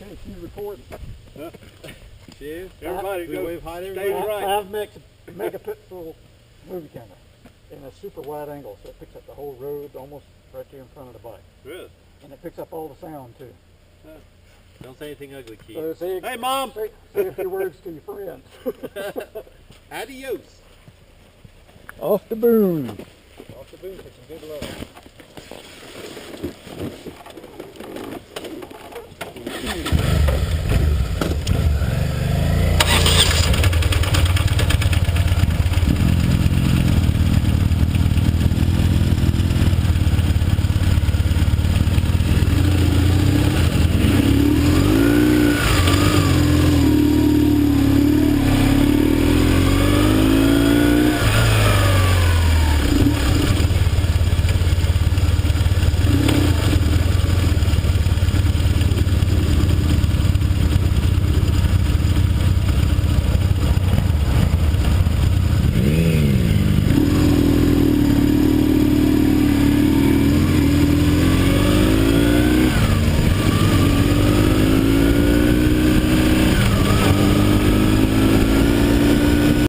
Hey, you recording? Cheers. Everybody go wave hi to stay everybody. right. I have megapixel movie camera in a super wide angle, so it picks up the whole road almost right there in front of the bike. Good. And it picks up all the sound too. Don't say anything ugly, Keith. So say, Hey, Mom! say a few words to your friends. Adios. Off the boom. Off the boom for some good love.